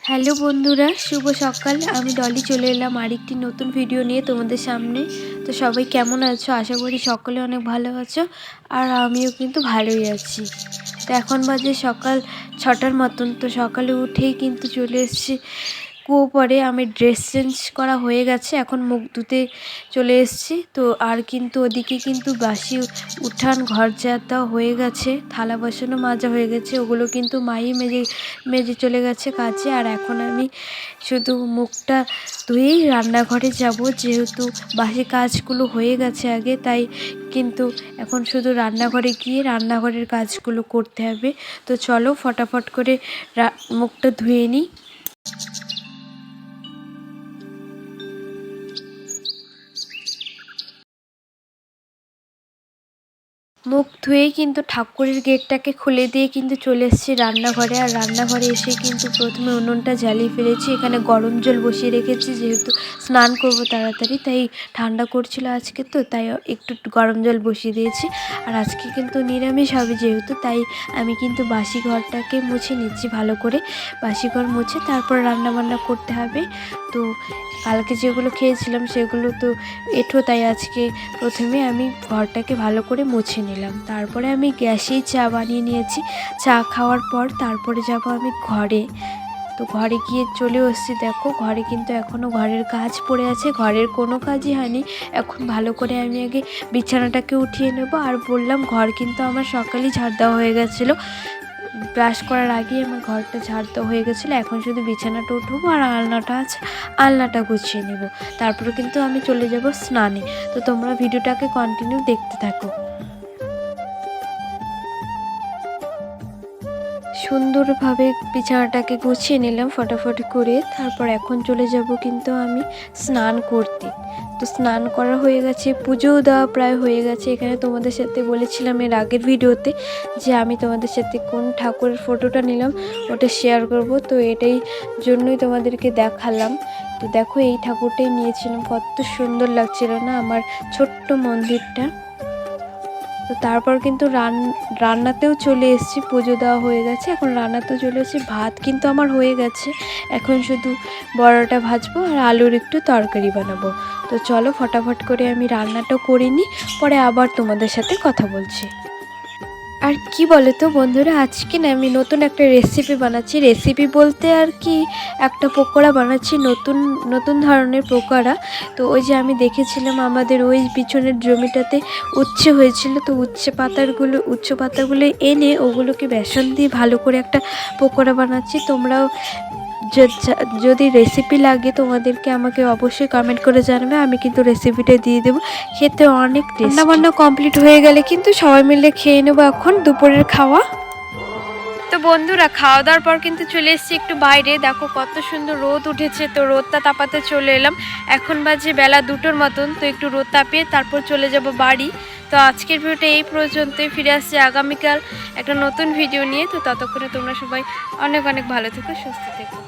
Hello বন্ধুরা, শুভ সকাল। আমি ডলি চলে এলাম আরেকটি নতুন ভিডিও নিয়ে তোমাদের সামনে। তো সবাই কেমন আছো? আশা করি সকলে অনেক ভালো আছো, আর আমিও কিন্তু ভালোই আছি। তো এখন বাজে সকাল 6টার মতন। তো সকালে উঠেই কিন্তু চলে এসেছি কুয়ো পরে। আমি ড্রেস চেঞ্জ করা হয়ে গেছে, এখন মুখ ধুতে চলে এসেছি। তো আর কিন্তু ওদিকে কিন্তু বাসি উঠান ঘর ঝাড়া হয়ে গেছে, থালা বাসনও মাজা হয়ে গেছে, ওগুলো কিন্তু মাই মেজে চলে গেছে কাজে। আর এখন আমি শুধু মুখটা ধুয়েই রান্নাঘরে যাব, যেহেতু বাসি কাজগুলো হয়ে গেছে আগে, তাই কিন্তু এখন শুধু রান্নাঘরে গিয়ে রান্নাঘরের কাজগুলো করতে হবে। তো চলো ফটাফট করে মুখটা ধুয়ে নিই। মুখ ধুয়েই কিন্তু ঠাকুরের গেটটাকে খুলে দিয়ে কিন্তু চলে এসেছি রান্নাঘরে। আর রান্নাঘরে এসে কিন্তু প্রথমে উনুনটা জ্বালিয়ে ফেলেছি। এখানে গরম জল বসিয়ে রেখেছি, যেহেতু স্নান করব তাড়াতাড়ি, তাই ঠান্ডা করছিল আজকে, তো তাই একটু গরম জল বসিয়ে দিয়েছি। আর আজকে কিন্তু নিরামিষ হবে যেহেতু, তাই আমি কিন্তু বাসি ঘরটাকে মুছে নিচ্ছি ভালো করে। বাসি ঘর মুছে তারপর রান্নাবান্না করতে হবে। তো কালকে যেগুলো খেয়েছিলাম সেগুলো তো এঁঠো, তাই আজকে প্রথমে আমি ঘরটাকে ভালো করে মুছে নিলাম। তারপরে আমি গ্যাসেই চা বানিয়ে নিয়েছি। চা খাওয়ার পর তারপরে যাব আমি ঘরে। তো ঘরে গিয়ে চলে এসেছি, দেখো ঘরে কিন্তু এখনও ঘরের কাজ পড়ে আছে, ঘরের কোনো কাজই হয়নি। এখন ভালো করে আমি আগে বিছানাটাকে উঠিয়ে নেব। আর বললাম, ঘর কিন্তু আমার সকালেই ঝাড় দেওয়া হয়ে গেছিলো, ব্রাশ করার আগেই আমার ঘরটা ঝাড় দেওয়া হয়ে গেছিলো। এখন শুধু বিছানাটা উঠবো আর আলনাটা আছে, আলনাটা গুছিয়ে নেব। তারপরে কিন্তু আমি চলে যাব স্নানে। তো তোমরা ভিডিওটাকে কন্টিনিউ দেখতে থাকো। সুন্দরভাবে বিছানাটাকে গুছিয়ে নিলাম ফটাফট করে। তারপর এখন চলে যাব কিন্তু আমি স্নান করতে। তো স্নান করা হয়ে গেছে, পুজোও দেওয়া প্রায় হয়ে গেছে। এখানে তোমাদের সাথে বলেছিলাম এর আগের ভিডিওতে যে আমি তোমাদের সাথে কোন ঠাকুরের ফটোটা নিলাম ওটা শেয়ার করব, তো এটাই জন্যই তোমাদেরকে দেখালাম। তো দেখো এই ঠাকুরটাই নিয়েছিলাম, কত সুন্দর লাগছিল না আমার ছোট্ট মন্দিরটা। তো তারপর কিন্তু রান্নাতেও চলে এসেছি, পুজো দেওয়া হয়ে গেছে, এখন রান্নাতেও চলে এসেছি। ভাত কিন্তু আমার হয়ে গেছে, এখন শুধু বড়াটা ভাজবো আর আলুর একটু তরকারি বানাবো। তো চলো ফটাফট করে আমি রান্নাটাও করে নিই, পরে আবার তোমাদের সাথে কথা বলছি। আর কি বলে তো বন্ধুরা, আজকে না আমি নতুন একটা রেসিপি বানাচ্ছি। রেসিপি বলতে আর কি, একটা পকোড়া বানাচ্ছি, নতুন নতুন ধরনের পকোড়া। তো ওই যে আমি দেখেছিলাম আমাদের ওই পিছনের জমিটাতে উচ্ছে হয়েছিল, তো উচ্ছে পাতাগুলো এনে ওগুলোকে বেসন দিয়ে ভালো করে একটা পকোড়া বানাচ্ছি। তোমরাও যদি রেসিপি লাগে তোমাদেরকে আমাকে অবশ্যই কমেন্ট করে জানাবে, আমি কিন্তু রেসিপিটা দিয়ে দেবো। খেতে অনেক টেস্টি। রান্নাবান্না কমপ্লিট হয়ে গেলে কিন্তু সবাই মিলে খেয়ে নেবো এখন দুপুরের খাওয়া। তো বন্ধুরা, খাওয়া দাওয়ার পর কিন্তু চলে এসেছি একটু বাইরে। দেখো কত সুন্দর রোদ উঠেছে, তো রোদটা তাপাতে চলে এলাম। এখন বাজে বেলা 2টোর মতন, তো একটু রোদ তাপিয়ে তারপর চলে যাব বাড়ি। তো আজকের ভিডিওটা এই পর্যন্তই, ফিরে আসছি আগামীকাল একটা নতুন ভিডিও নিয়ে। তো ততক্ষণে তোমরা সবাই অনেক অনেক ভালো থেকো, সুস্থ থেকো।